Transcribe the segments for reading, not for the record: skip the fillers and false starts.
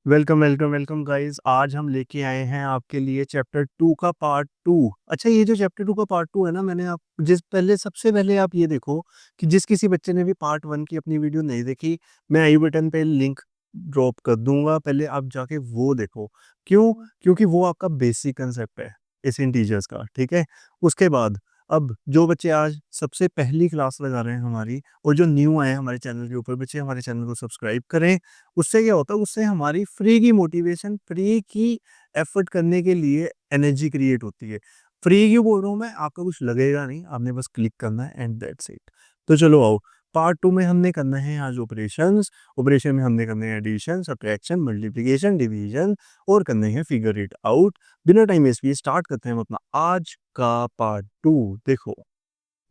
Welcome welcome welcome guys. आज हम लेके आए हैं आपके लिए चैप्टर 2 का पार्ट 2। अच्छा, ये जो चैप्टर 2 का पार्ट 2 है ना, मैंने आप जिस पहले सबसे पहले आप ये देखो कि जिस किसी बच्चे ने भी पार्ट 1 की अपनी वीडियो नहीं देखी, मैं आई बटन पे लिंक ड्रॉप कर दूंगा, पहले आप जाके वो देखो। क्यों? क्योंकि वो आपका बेसिक कंसेप्ट है इस इंटीजर्स का, ठीक है। उसके बाद अब जो बच्चे आज सबसे पहली क्लास लगा रहे हैं हमारी, और जो न्यू आए हैं हमारे चैनल के ऊपर, बच्चे हमारे चैनल को सब्सक्राइब करें। उससे क्या होता है, उससे हमारी फ्री की मोटिवेशन, फ्री की एफर्ट करने के लिए एनर्जी क्रिएट होती है। फ्री क्यों बोल रहा हूँ मैं, आपका कुछ लगेगा नहीं, आपने बस क्लिक करना है एंड दैट्स इट। तो चलो आओ, पार्ट 2 में हमने करना है आज ऑपरेशंस। ऑपरेशन में हमने करने हैं एडिशन, सब्ट्रैक्शन, मल्टीप्लिकेशन, डिवीजन, और करने हैं फिगर इट आउट। बिना टाइम वेस्ट किए स्टार्ट करते हैं हम अपना आज का पार्ट 2। देखो,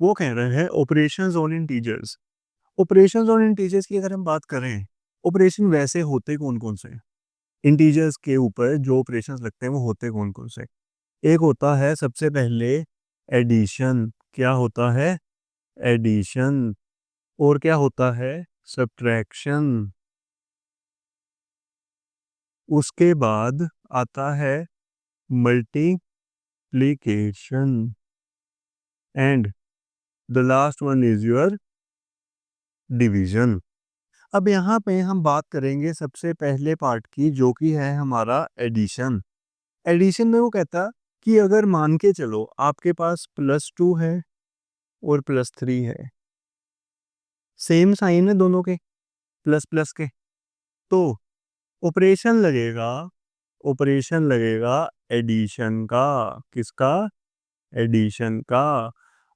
वो कह रहे हैं operations on integers. Operations on integers की अगर हम बात करें, ऑपरेशन वैसे होते कौन कौन से हैं? इंटीजर्स के ऊपर जो ऑपरेशंस लगते हैं वो होते कौन कौन से? एक होता है सबसे पहले एडिशन। क्या होता है? एडिशन। और क्या होता है? सब्ट्रैक्शन। उसके बाद आता है multiplication, and the last one is your division. अब यहाँ पे हम बात करेंगे सबसे पहले पार्ट की, जो कि है हमारा एडिशन। एडिशन में वो कहता कि अगर मान के चलो आपके पास +2 है और +3 है, सेम साइन है दोनों के, प्लस प्लस के, तो ऑपरेशन लगेगा, ऑपरेशन लगेगा एडिशन का। किसका? एडिशन का।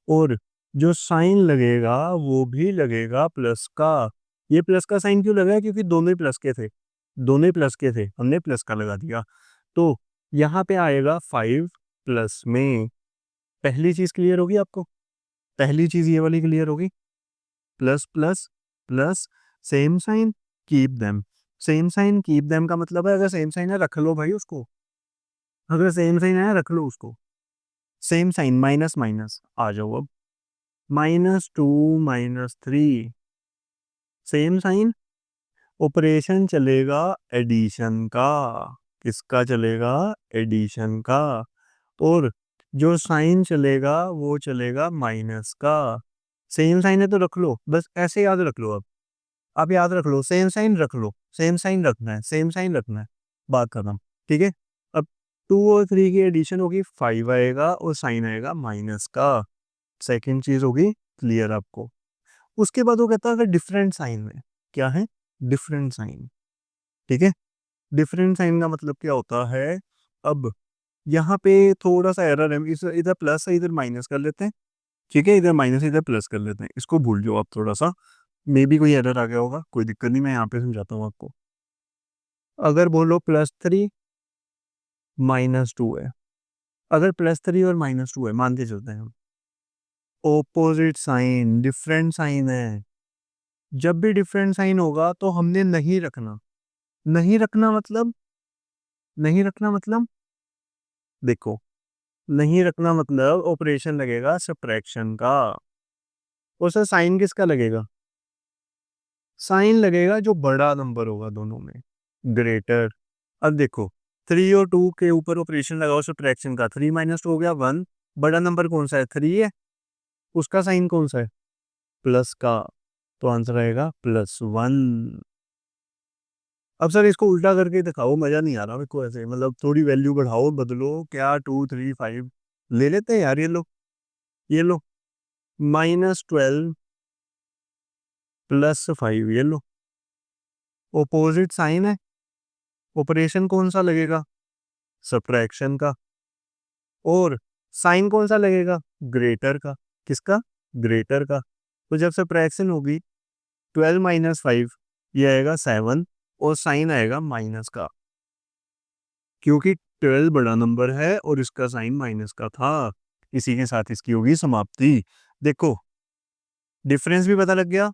और जो साइन लगेगा वो भी लगेगा प्लस का। ये प्लस का साइन क्यों लगा है? क्योंकि दोनों ही प्लस के थे, दोनों ही प्लस के थे, हमने प्लस का लगा दिया। तो यहाँ पे आएगा 5 प्लस में। पहली चीज क्लियर होगी आपको? पहली चीज ये वाली क्लियर होगी। Plus plus plus, same sign, keep them. Same sign keep them का मतलब है, अगर सेम साइन है रख लो भाई उसको, अगर सेम साइन है रख लो उसको। सेम साइन, माइनस माइनस आ जाओ अब। -2 -3, सेम साइन, ऑपरेशन चलेगा एडिशन का। किसका चलेगा? एडिशन का। और जो साइन चलेगा वो चलेगा माइनस का। सेम साइन है तो रख लो, बस ऐसे याद रख लो। अब आप याद रख लो, सेम साइन रख लो, सेम साइन रखना है, सेम साइन रखना है, बात खत्म। ठीक है। अब 2 और 3 की एडिशन होगी, 5 आएगा और साइन आएगा माइनस का। सेकंड चीज होगी क्लियर आपको। उसके बाद वो कहता है अगर डिफरेंट साइन में, क्या है? Different sign. ठीक है। डिफरेंट साइन का मतलब क्या होता है? अब यहाँ पे थोड़ा सा एरर है, इस इधर प्लस है इधर माइनस कर लेते हैं। ठीक है, इधर माइनस इधर प्लस कर लेते हैं, इसको भूल जाओ आप थोड़ा सा। मे भी कोई एरर आ गया होगा, कोई दिक्कत नहीं, मैं यहाँ पे समझाता हूँ आपको। अगर बोलो +3 -2 है, अगर +3 और -2 है, मानते चलते हैं हम, ऑपोजिट साइन, डिफरेंट साइन है। जब भी डिफरेंट साइन होगा तो हमने नहीं रखना। नहीं रखना मतलब, नहीं रखना मतलब, देखो, नहीं रखना मतलब ऑपरेशन लगेगा सब्ट्रैक्शन का। और सर साइन किसका लगेगा? साइन लगेगा जो बड़ा नंबर होगा दोनों में, ग्रेटर। अब देखो, 3 और 2 के ऊपर ऑपरेशन लगाओ सब्ट्रैक्शन का, 3 -2 हो गया 1। बड़ा नंबर कौन सा है? 3 है। उसका साइन कौन सा है? प्लस का। तो आंसर आएगा +1। अब सर इसको उल्टा करके दिखाओ, मजा नहीं आ रहा मेरे को ऐसे, मतलब थोड़ी वैल्यू बढ़ाओ, बदलो क्या, 2 3 5 ले लेते हैं यार। ये लो, ये लो, -12 +5, ये लो। ओपोजिट साइन है, ऑपरेशन कौन सा लगेगा? सब्ट्रैक्शन का। और साइन कौन सा लगेगा? ग्रेटर का। किसका? ग्रेटर का। तो जब सब्ट्रैक्शन होगी, 12 -5, ये आएगा 7, और साइन आएगा माइनस का, क्योंकि 12 बड़ा नंबर है और इसका साइन माइनस का था। इसी के साथ इसकी होगी समाप्ति। देखो, डिफरेंस भी पता लग गया,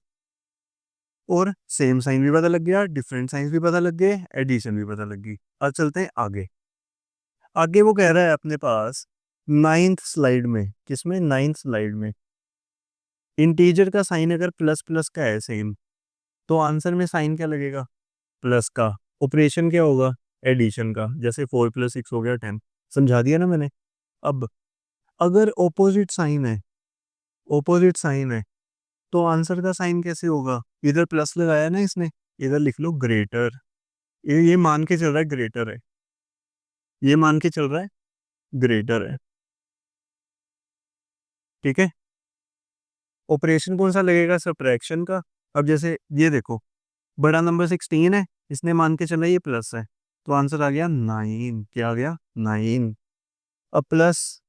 और सेम साइन भी पता लग गया, डिफरेंट साइन भी पता लग गए, एडिशन भी पता लग गई। अब चलते हैं आगे। आगे वो कह रहा है अपने पास 9th स्लाइड में, किसमें? 9th स्लाइड में, इंटीजर का साइन अगर प्लस प्लस का है सेम, तो आंसर में साइन क्या लगेगा? प्लस का। ऑपरेशन क्या होगा? एडिशन का, जैसे 4 + 6 हो गया 10। समझा दिया ना मैंने। अब अगर ऑपोजिट साइन है तो आंसर का साइन कैसे होगा? इधर प्लस लगाया ना इसने, इधर लिख लो ग्रेटर। ये मान के चल रहा है ग्रेटर है, ये मान के चल रहा है ग्रेटर है। ठीक है, ऑपरेशन कौन सा लगेगा? सब्ट्रैक्शन का। अब जैसे ये देखो, बड़ा नंबर 16 है, इसने मान के चला ये प्लस है, तो आंसर आ गया 9। क्या आ गया? 9। अब plus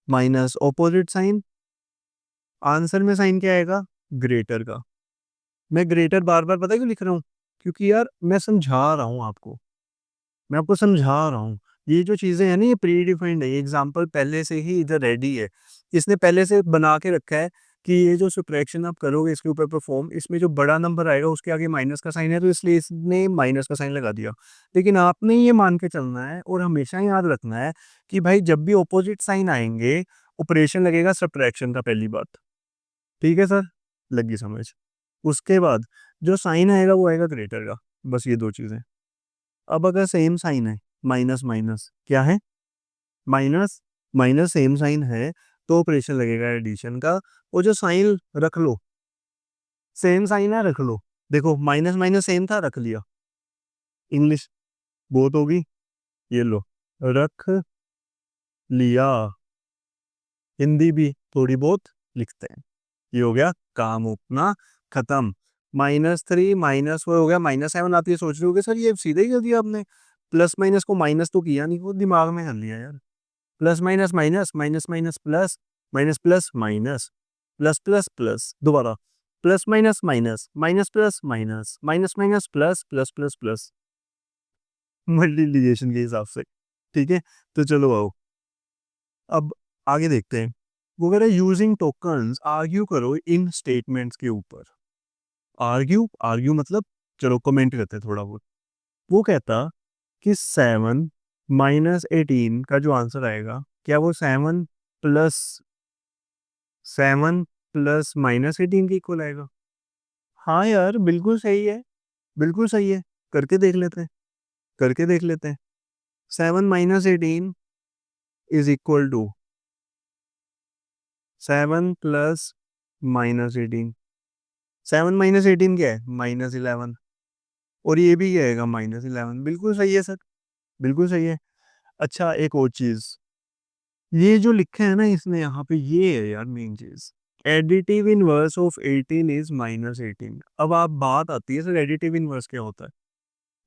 minus opposite sign, answer में साइन क्या आएगा? ग्रेटर का। मैं ग्रेटर बार बार पता है क्यों लिख रहा हूँ? क्योंकि यार मैं समझा रहा हूँ आपको, मैं आपको समझा रहा हूँ। ये जो चीज़ें हैं ना, ये प्री डिफाइंड है, ये एग्जाम्पल पहले से ही इधर रेडी है। इसने पहले से बना के रखा है कि ये जो सब्ट्रैक्शन आप करोगे इसके ऊपर परफॉर्म, इसमें जो बड़ा नंबर आएगा उसके आगे माइनस का साइन है, तो इसलिए इसने माइनस का साइन लगा दिया। लेकिन आपने ये मान के चलना है और हमेशा याद रखना है कि भाई जब भी ऑपोजिट साइन आएंगे, ऑपरेशन लगेगा सब्ट्रैक्शन का, पहली बात। ठीक है सर, लगी समझ। उसके बाद जो साइन आएगा वो आएगा ग्रेटर का, बस ये दो चीज़ें। अब अगर सेम साइन है, माइनस माइनस क्या है? माइनस माइनस सेम साइन है तो ऑपरेशन लगेगा एडिशन का। वो जो साइन रख लो, सेम साइन है रख लो। देखो माइनस माइनस सेम था, रख लिया। इंग्लिश बहुत होगी, ये लो, रख लिया। हिंदी भी थोड़ी बहुत लिखते हैं। ये हो गया काम अपना खत्म। -3 -4 हो गया, -7। आप ये सोच रहे होगे सर ये सीधे ही कर दिया आपने, प्लस माइनस को माइनस तो किया नहीं, वो दिमाग में कर लिया यार। Plus minus minus, minus minus plus, minus plus minus, plus plus plus, दोबारा plus minus minus, minus plus minus, minus minus plus, plus plus plus, multiplication के हिसाब से। ठीक है, तो चलो आओ अब आगे देखते हैं। वो कह रहा है यूजिंग टोकन्स आर्ग्यू करो इन स्टेटमेंट्स के ऊपर। आर्ग्यू आर्ग्यू मतलब चलो कमेंट करते हैं थोड़ा बहुत। वो कहता कि 7 -18 का जो आंसर आएगा, क्या वो 7 प्लस -18 के इक्वल आएगा? हाँ यार बिल्कुल सही है, बिल्कुल सही है। करके देख लेते हैं, करके देख लेते हैं। 7 - 18 = 7 + -18। 7 - 18 क्या है? -11। और ये भी क्या आएगा? -11। बिल्कुल सही है सर, बिल्कुल सही है। अच्छा एक और चीज, ये जो लिखा है ना इसने यहाँ पे, ये है यार मेन चीज। Additive inverse of 18 is -18। अब आप बात आती है सर एडिटिव इनवर्स क्या होता है?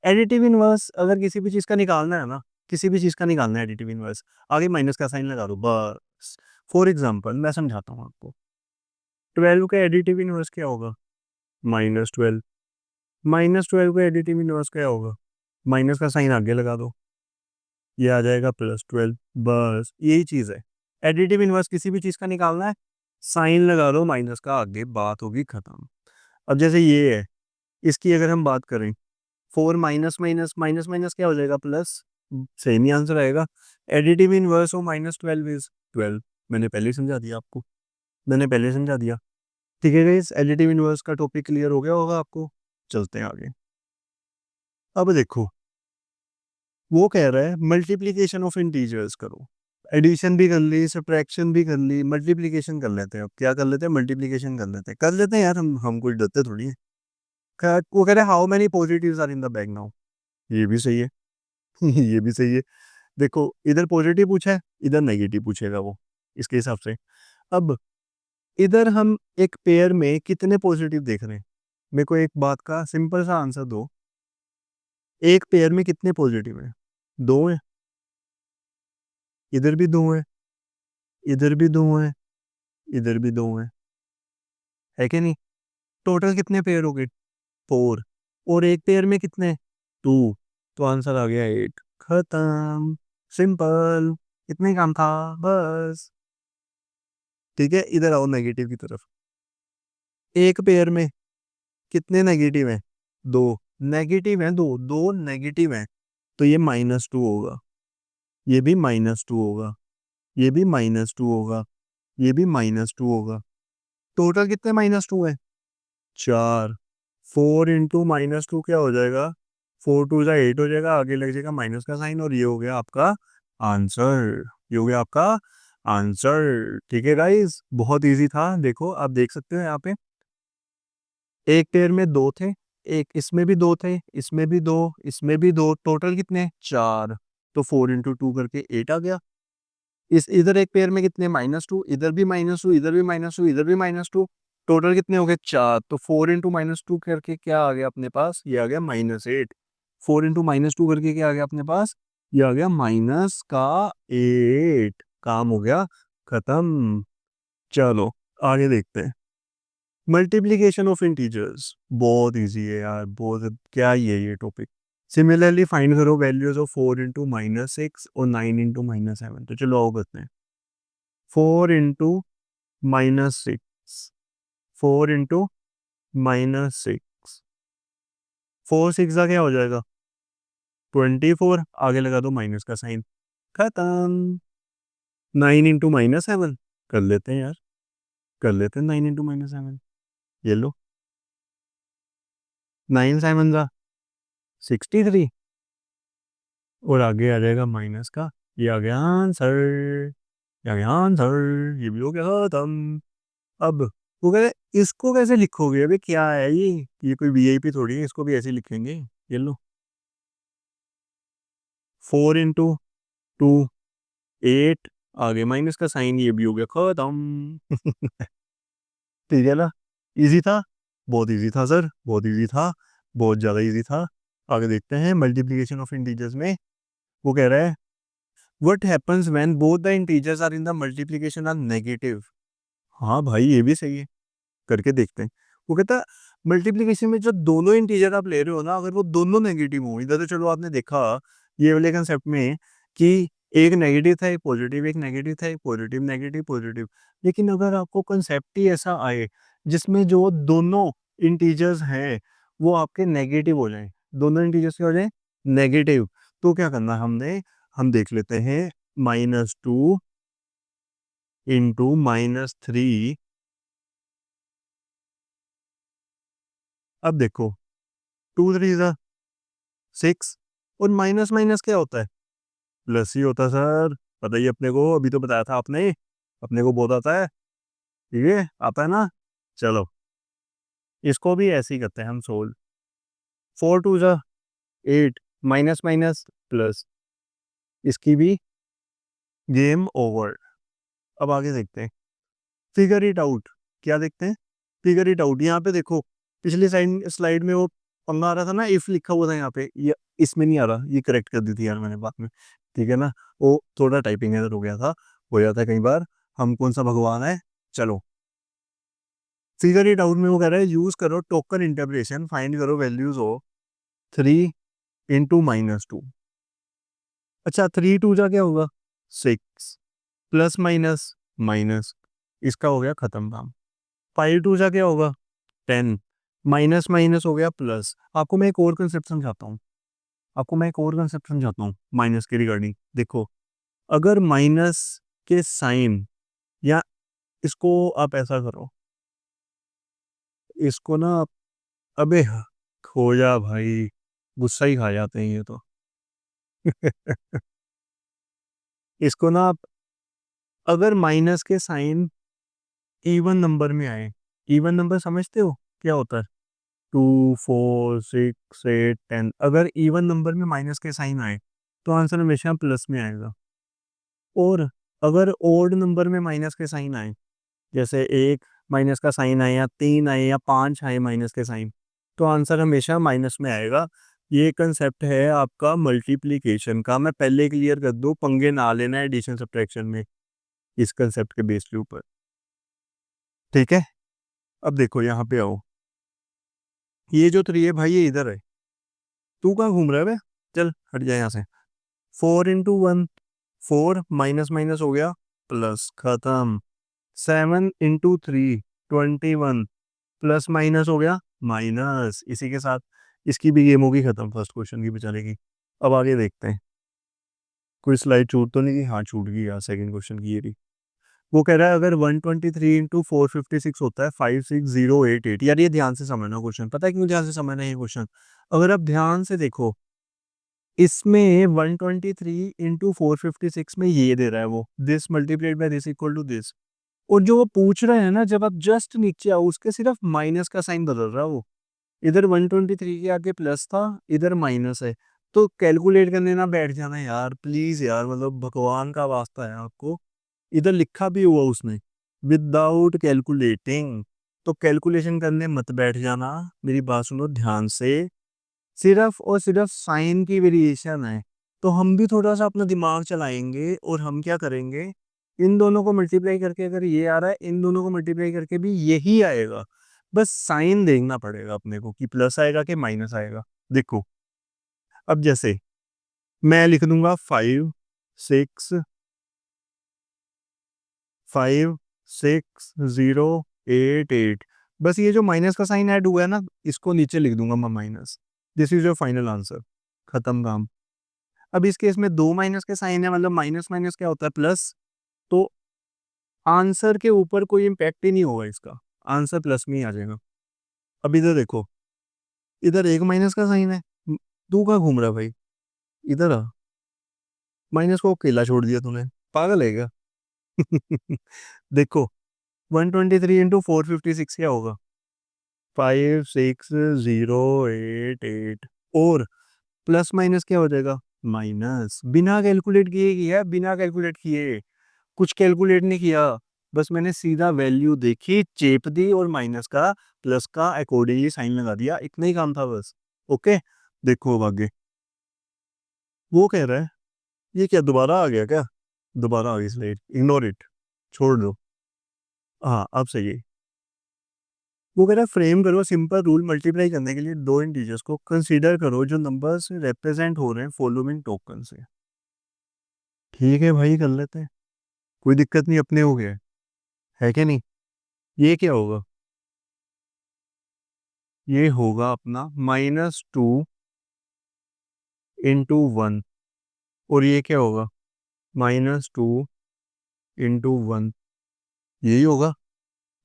एडिटिव इनवर्स अगर किसी भी चीज का निकालना है ना, किसी भी चीज का निकालना है एडिटिव इनवर्स, आगे माइनस का साइन लगा दो बस। फॉर एग्जाम्पल मैं समझाता हूँ आपको, 12 का एडिटिव इनवर्स क्या होगा? -12। -12 का एडिटिव इनवर्स क्या होगा? माइनस का साइन आगे लगा दो, ये आ जाएगा +12। बस यही चीज है, एडिटिव इनवर्स किसी भी चीज का निकालना है, साइन लगा दो माइनस का आगे, बात होगी खत्म। अब जैसे ये है, इसकी अगर हम बात करें, 4 माइनस माइनस माइनस माइनस क्या हो जाएगा? प्लस, सेम ही आंसर आएगा। Additive inverse of -12 is 12। मैंने पहले ही समझा दिया आपको, मैंने पहले समझा दिया। ठीक है गाइस, एडिटिव इनवर्स का टॉपिक क्लियर हो गया होगा आपको। चलते हैं आगे। अब देखो, वो कह रहा है मल्टीप्लिकेशन ऑफ इंटीजर्स करो। एडिशन भी कर ली, सब्ट्रैक्शन भी कर ली, मल्टीप्लिकेशन कर लेते हैं। अब क्या कर लेते हैं? मल्टीप्लिकेशन कर लेते हैं यार, हम कुछ डरते थोड़ी है। वो कह रहे हैं how many positives are in the bag now. ये भी सही है। ये भी सही है। देखो इधर पॉजिटिव पूछा है, इधर नेगेटिव पूछेगा वो, इसके हिसाब से। अब इधर हम एक पेयर में कितने पॉजिटिव देख रहे हैं? मेरे को एक बात का सिंपल सा आंसर दो, एक पेयर में कितने पॉजिटिव हैं? 2 हैं, इधर भी 2 हैं, इधर भी 2 हैं, इधर भी 2 हैं, है कि नहीं? टोटल कितने पेयर हो गए? 4। और एक पेयर में कितने? 2। तो आंसर आ गया 8। खत्म, सिंपल, इतने ही काम था बस। ठीक है, इधर आओ नेगेटिव की तरफ। एक पेयर में कितने नेगेटिव हैं? 2 नेगेटिव हैं, दो दो नेगेटिव हैं, तो ये -2 होगा, ये भी -2 होगा, ये भी -2 होगा, ये भी -2 होगा। टोटल कितने -2 है? 4। 4 × -2 क्या हो जाएगा? 4 टू जा 8 हो जाएगा, आगे लग जाएगा माइनस का साइन, और ये हो गया आपका आंसर। ये हो गया आपका आंसर। ठीक है गाइस, बहुत इजी था। देखो आप देख सकते हो यहाँ पे एक पेयर में दो थे, एक इसमें भी दो थे, इसमें भी दो, इसमें भी दो, टोटल कितने, चार। तो 4 into 2 करके 8 आ गया। इस इधर एक पेयर में कितने, -2, इधर भी -2, इधर भी -2, इधर भी -2, टोटल कितने हो गए, चार। तो 4 into -2 करके क्या आ गया अपने पास, ये आ गया -8। 4 into -2 करके क्या आ गया अपने पास, ये आ गया -8। काम हो गया खत्म। चलो आगे देखते हैं। मल्टीप्लीकेशन ऑफ इंटीजर्स बहुत इजी है यार, बहुत क्या ही है ये टॉपिक। सिमिलरली फाइंड करो वैल्यूज ऑफ 4 into -6 और 9 into -7। तो चलो आओ करते हैं। 4 into -6, 4 into -6, 4 6 का क्या हो जाएगा, 24, आगे लगा दो माइनस का साइन, खत्म। 9 into -7 कर लेते हैं यार, कर लेते हैं 9 into -7। ये लो, 9 7 का 63, और आगे आ जाएगा माइनस का, ये आ गया आंसर, ये आ गया आंसर, ये भी हो गया खत्म। अब वो कह रहे इसको कैसे लिखोगे, अबे क्या है ये कोई वीआईपी थोड़ी है, इसको भी ऐसे ही लिखेंगे। ये लो, 4 into 2, 8, आगे माइनस का साइन, ये भी हो गया खत्म। ठीक है ना, इजी था, बहुत इजी था सर, बहुत इजी था, बहुत ज़्यादा इजी था। आगे देखते हैं मल्टीप्लिकेशन ऑफ इंटीजर्स में। वो कह रहा है what happens when both the integers are in the multiplication are negative. हाँ भाई ये भी सही है, करके देखते हैं। वो कहता है मल्टीप्लिकेशन में जो दोनों इंटीजर आप ले रहे हो ना, अगर वो दोनों नेगेटिव हो, इधर तो चलो आपने देखा ये वाले कंसेप्ट में कि एक नेगेटिव था एक पॉजिटिव, एक नेगेटिव था एक पॉजिटिव, नेगेटिव पॉजिटिव। लेकिन अगर आपको कंसेप्ट ही ऐसा आए जिसमें जो दोनों इंटीजर्स हैं वो आपके नेगेटिव हो जाए, दोनों इंटीजर्स क्या हो जाए, नेगेटिव, तो क्या करना है हमने, हम देख लेते हैं -2 into -3। अब देखो 2 3 6, और माइनस माइनस क्या होता है, प्लस ही होता है सर। पता ही अपने को, अभी तो बताया था आपने, अपने को बहुत आता है। ठीक है, आता है ना। चलो इसको भी ऐसे ही करते हैं हम सोल्व। 4 2 8, माइनस माइनस प्लस, इसकी भी गेम ओवर। अब आगे देखते हैं, फिगर इट आउट। क्या देखते हैं, फिगर इट आउट। यहाँ पे देखो पिछली साइड स्लाइड में वो पंगा आ रहा था ना, इफ लिखा हुआ था यहाँ पे, ये इसमें नहीं आ रहा, ये करेक्ट कर दी थी यार मैंने बाद में। ठीक है ना, वो थोड़ा टाइपिंग एरर हो गया था, हो जाता है कई बार, हम कौन सा भगवान है। चलो फिगर इट आउट में वो कह रहा है यूज करो टोकन इंटरप्रिटेशन, फाइंड करो वैल्यूज हो 3 into -2। अच्छा 3 2 जा क्या होगा, 6, प्लस माइनस माइनस, इसका हो गया खत्म काम। 5 2 जा क्या होगा, 10, माइनस माइनस हो गया प्लस। आपको मैं एक और कंसेप्ट समझाता हूँ, आपको मैं एक और कंसेप्ट समझाता हूँ माइनस के रिगार्डिंग। देखो अगर माइनस के साइन, या इसको आप ऐसा करो, इसको ना अबे खो जा भाई, गुस्सा ही खा जाते हैं ये तो। इसको ना आप, अगर माइनस के साइन इवन नंबर में आए, इवन नंबर समझते हो क्या होता है, 2 4 6 8 10, अगर इवन नंबर में माइनस के साइन आए तो आंसर हमेशा प्लस में आएगा। और अगर ओड नंबर में माइनस के साइन आए, जैसे एक माइनस का साइन आए या 3 आए या 5 आए माइनस के साइन, तो आंसर हमेशा माइनस में आएगा। ये कंसेप्ट है आपका मल्टीप्लिकेशन का, मैं पहले क्लियर कर दूं, पंगे ना लेना एडिशन सब्ट्रैक्शन में इस कंसेप्ट के बेस के ऊपर। ठीक है, अब देखो यहाँ पे आओ, ये जो 3 है भाई ये इधर है, तू कहाँ घूम रहा है बे, चल हट जा यहाँ से। 4 into 1, 4, माइनस माइनस हो गया प्लस, खत्म। 7 into 3, 21, प्लस माइनस हो गया माइनस, इसी के साथ इसकी भी गेम होगी खत्म, फर्स्ट क्वेश्चन की बेचारे की। अब आगे देखते हैं, कोई स्लाइड छूट तो नहीं गई, हाँ छूट गई यार, सेकंड क्वेश्चन की ये रही। वो कह रहा है अगर 123 इंटू 456 होता है 56088। यार ये ध्यान से समझना क्वेश्चन, पता है क्यों ध्यान से समझना ये क्वेश्चन? अगर आप ध्यान से देखो, इसमें 123 इंटू 456 में ये दे रहा है वो, this multiplied by this equal to this. और जो वो पूछ रहे हैं ना, जब आप जस्ट नीचे आओ उसके सिर्फ माइनस का साइन बदल रहा है वो। इधर 123 के आगे प्लस था, इधर माइनस है। तो कैलकुलेट करने ना बैठ जाना यार, प्लीज यार, मतलब भगवान का वास्ता है आपको। इधर लिखा भी हुआ उसने, विदाउट कैलकुलेटिंग। तो कैलकुलेशन करने मत बैठ जाना, मेरी बात सुनो ध्यान से। सिर्फ और सिर्फ साइन की वेरिएशन है। तो हम भी थोड़ा सा अपना दिमाग चलाएंगे और हम क्या करेंगे, इन दोनों को मल्टीप्लाई करके अगर ये आ रहा है, इन दोनों को मल्टीप्लाई करके भी यही आएगा। बस साइन देखना पड़ेगा अपने को कि प्लस आएगा कि माइनस आएगा। देखो, अब जैसे मैं लिख दूंगा 56088। बस ये जो माइनस का साइन ऐड हुआ है ना, इसको नीचे लिख दूंगा मैं minus. This is your final answer, खत्म काम। अब इस केस में दो माइनस के साइन है, मतलब माइनस माइनस क्या होता है, प्लस। तो आंसर के ऊपर कोई इम्पैक्ट ही नहीं होगा इसका, आंसर प्लस में ही आ जाएगा। अब इधर देखो, इधर एक माइनस का साइन है। तू कहाँ घूम रहा है भाई, इधर आ। माइनस को अकेला छोड़ दिया तूने, पागल है क्या? देखो, 123 इंटू 456 क्या होगा, 56088। और प्लस माइनस क्या हो जाएगा, माइनस। बिना कैलकुलेट किए किया है, बिना कैलकुलेट किए, कुछ कैलकुलेट नहीं किया। बस मैंने सीधा वैल्यू देखी, चेप दी और माइनस का प्लस का अकॉर्डिंगली साइन लगा दिया, इतना ही काम था बस। ओके, देखो अब आगे। वो कह रहा है, ये क्या दोबारा आ गया क्या? दोबारा आ गई स्लाइड, इग्नोर इट, छोड़ दो। हाँ अब सही है। वो कह रहा है फ्रेम करो सिंपल रूल मल्टीप्लाई करने के लिए दो इंटीजर्स को, कंसीडर करो जो नंबर्स रिप्रेजेंट हो रहे हैं फॉलोइंग टोकन से। ठीक है भाई, कर लेते हैं, कोई दिक्कत नहीं, अपने हो गए, है क्या नहीं? ये क्या होगा, ये होगा अपना -2 इंटू 1। और ये क्या होगा, -2 इंटू 1, यही होगा।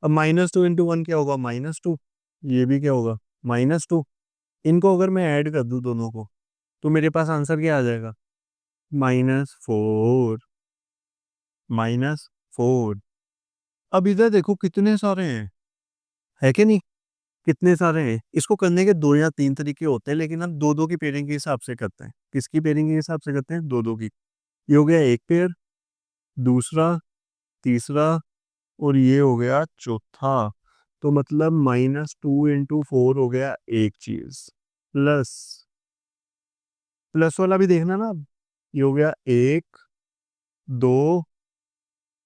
अब -2 इंटू 1 क्या होगा, -2। ये भी क्या होगा, -2। इनको अगर मैं ऐड कर दूं दोनों को, तो मेरे पास आंसर क्या आ जाएगा, -4, -4। अब इधर देखो कितने सारे हैं, है कि नहीं? कितने सारे हैं। इसको करने के दो या तीन तरीके होते हैं, लेकिन हम दो दो की पेयरिंग के हिसाब से करते हैं। किसकी पेयरिंग के हिसाब से करते हैं, दो दो की। ये हो गया एक पेयर, दूसरा, तीसरा, और ये हो गया चौथा। तो मतलब -2 इंटू 4 हो गया एक चीज, प्लस, प्लस वाला भी देखना ना। ये हो गया एक, दो,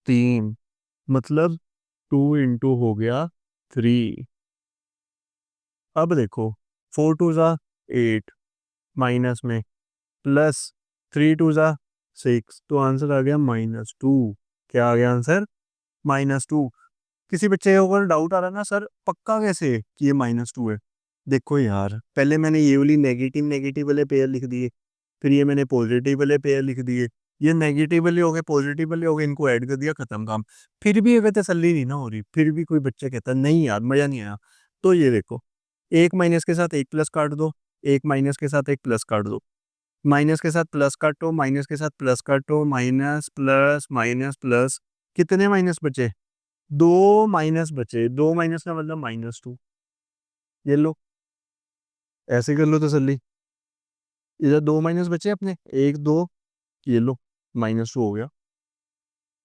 तीन, मतलब 2 इंटू हो गया 3। अब देखो, 4 2 ज़ा 8, माइनस में, प्लस 3 2 ज़ा 6, तो आंसर आ गया -2। क्या आ गया आंसर, -2। किसी बच्चे को अगर डाउट आ रहा है ना, सर पक्का कैसे कि ये -2 है, देखो यार, पहले मैंने ये वाली नेगेटिव नेगेटिव वाले पेयर लिख दिए, फिर ये मैंने पॉजिटिव वाले पेयर लिख दिए, ये नेगेटिव वाले हो गए, पॉजिटिव वाले हो गए, इनको ऐड कर दिया, खत्म काम। फिर भी अगर तसल्ली नहीं ना हो रही, फिर भी कोई बच्चा कहता है नहीं यार मजा नहीं आया, तो ये देखो, एक माइनस के साथ एक प्लस काट दो, एक माइनस के साथ एक प्लस काट दो, माइनस के साथ प्लस काटो, माइनस के साथ प्लस काटो, माइनस प्लस माइनस प्लस, कितने माइनस बचे, दो माइनस बचे, दो माइनस का मतलब -2। ये लो, ऐसे कर लो तसल्ली। इधर दो माइनस बचे अपने, एक दो, ये लो, -2 हो गया।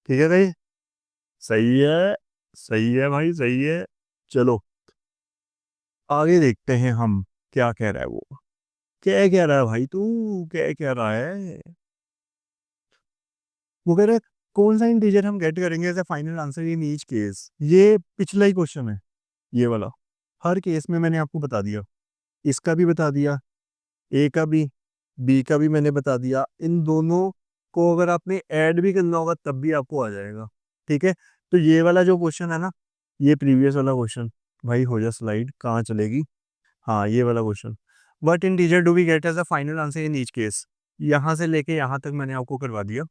ठीक है भाई, सही है, सही है भाई, सही है। चलो आगे देखते हैं हम, क्या कह रहा है वो, क्या कह रहा है भाई, तू क्या कह रहा है? वो कह रहा है कौन सा इंटीजर हम गेट करेंगे as a final answer in each case. ये पिछला ही क्वेश्चन है, ये वाला। हर केस में मैंने आपको बता दिया, इसका भी बता दिया, ए का भी, बी का भी मैंने बता दिया। इन दोनों को अगर आपने ऐड भी करना होगा तब भी आपको आ जाएगा। ठीक है, तो ये वाला जो क्वेश्चन है ना, ये प्रीवियस वाला क्वेश्चन, भाई हो जा स्लाइड, कहाँ चलेगी। हाँ ये वाला question, what integer do we get as a final answer in each case, यहाँ से लेके यहाँ तक मैंने आपको करवा दिया।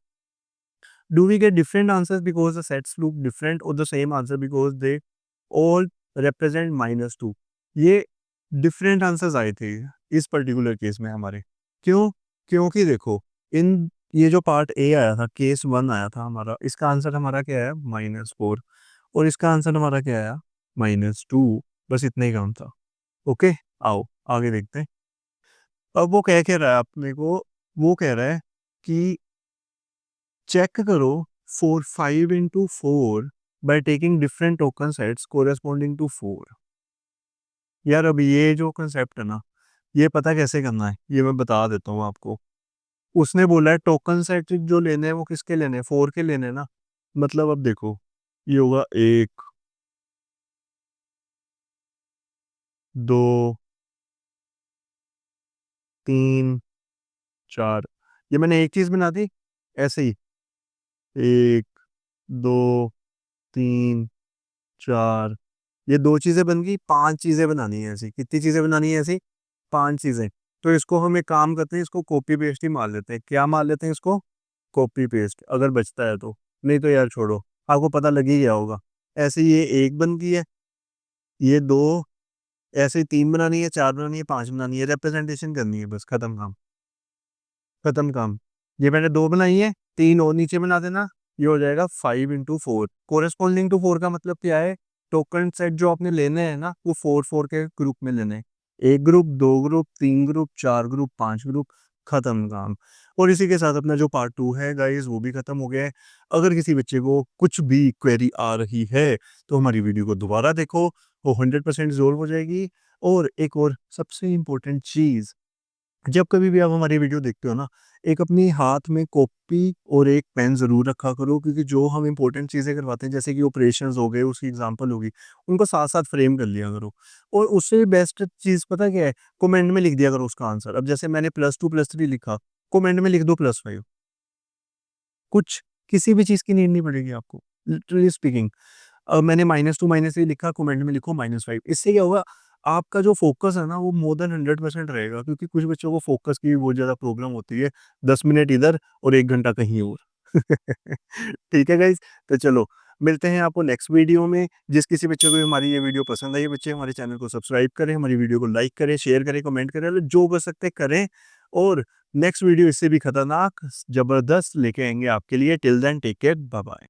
Do we get different answers because the sets look different और the same answer because they all represent -2? ये डिफरेंट आंसर्स आए थे इस पर्टिकुलर केस में हमारे। क्यों? क्योंकि देखो, इन ये जो पार्ट ए आया था, केस 1 आया था हमारा, इसका आंसर हमारा क्या आया? -4। और इसका आंसर हमारा क्या आया? -2। बस इतना ही काम था। ओके, आओ आगे देखते हैं। अब वो कह रहा है अपने को, वो कह रहा है कि चेक करो for 5 into 4 by taking different token sets corresponding to 4। यार अब ये जो कंसेप्ट है ना, ये पता कैसे करना है, ये मैं बता देता हूँ आपको। उसने बोला है टोकन सेट जो लेने हैं वो किसके लेने हैं? 4 के लेने हैं ना। मतलब अब देखो, ये होगा 1, 2, 3, 4। ये मैंने एक चीज बना दी ऐसे ही, 1, 2, 3, 4। ये 2 चीजें बन गई, 5 चीजें बनानी है ऐसी। कितनी चीजें बनानी है ऐसी? 5 चीजें। तो इसको हम एक काम करते हैं, इसको कॉपी पेस्ट ही मार लेते हैं। क्या मार लेते हैं इसको? कॉपी पेस्ट, अगर बचता है तो। नहीं तो यार छोड़ो, आपको पता लग ही गया होगा। ऐसे ये 1 बन गई है, ये 2, ऐसे 3 बनानी है, 4 बनानी है, 5 बनानी है, रिप्रेजेंटेशन करनी है, बस खत्म काम। खत्म काम। ये मैंने 2 बनाई है, 3 और नीचे बना देना। ये हो जाएगा 5 into 4। कोरेस्पॉन्डिंग टू 4 का मतलब क्या है? टोकन सेट जो आपने लेने हैं ना, वो 4 के ग्रुप में लेने हैं। 1 group, 2 group, 3 group, 4 group, 5 group, खत्म काम। और इसी के साथ अपना जो पार्ट 2 है गाइस, वो भी खत्म हो गया है। अगर किसी बच्चे को कुछ भी क्वेरी आ रही है तो हमारी वीडियो को दोबारा देखो, वो 100% रिजॉल्व हो जाएगी। और एक और सबसे इम्पोर्टेंट चीज, जब कभी भी आप हमारी वीडियो देखते हो ना, एक अपनी हाथ में कॉपी और एक पेन ज़रूर रखा करो, क्योंकि जो हम इंपॉर्टेंट चीज़ें करवाते हैं, जैसे कि ऑपरेशंस हो गए, उसकी एग्जांपल होगी, उनको साथ-साथ फ्रेम कर लिया करो। और उससे बेस्ट चीज़ पता क्या है? कमेंट में लिख दिया करो उसका आंसर। अब जैसे मैंने +2 +3 लिखा, कमेंट में लिख दो +5। कुछ किसी भी चीज़ की नीड नहीं पड़ेगी आपको, लिटरली स्पीकिंग। मैंने -2 -3 लिखा, कमेंट में लिखो -5। इससे क्या होगा? आपका जो फ़ोकस है ना, वो मोर देन 100% रहेगा, क्योंकि कुछ बच्चों को फ़ोकस की बहुत ज़्यादा प्रॉब्लम होती है। 10 मिनट इधर और 1 घंटा कहीं और। ठीक है गाइज़? तो चलो, मिलते हैं आपको नेक्स्ट वीडियो में। जिस किसी बच्चे को भी हमारी ये वीडियो पसंद आई है, बच्चे हमारे चैनल को सब्सक्राइब करें, हमारी वीडियो को लाइक करें, शेयर करें, कमेंट करें, मतलब जो कर सकते हैं करें। और नेक्स्ट वीडियो इससे भी खतरनाक, ज़बरदस्त लेके आएँगे आपके लिए। Till then take care, bye bye.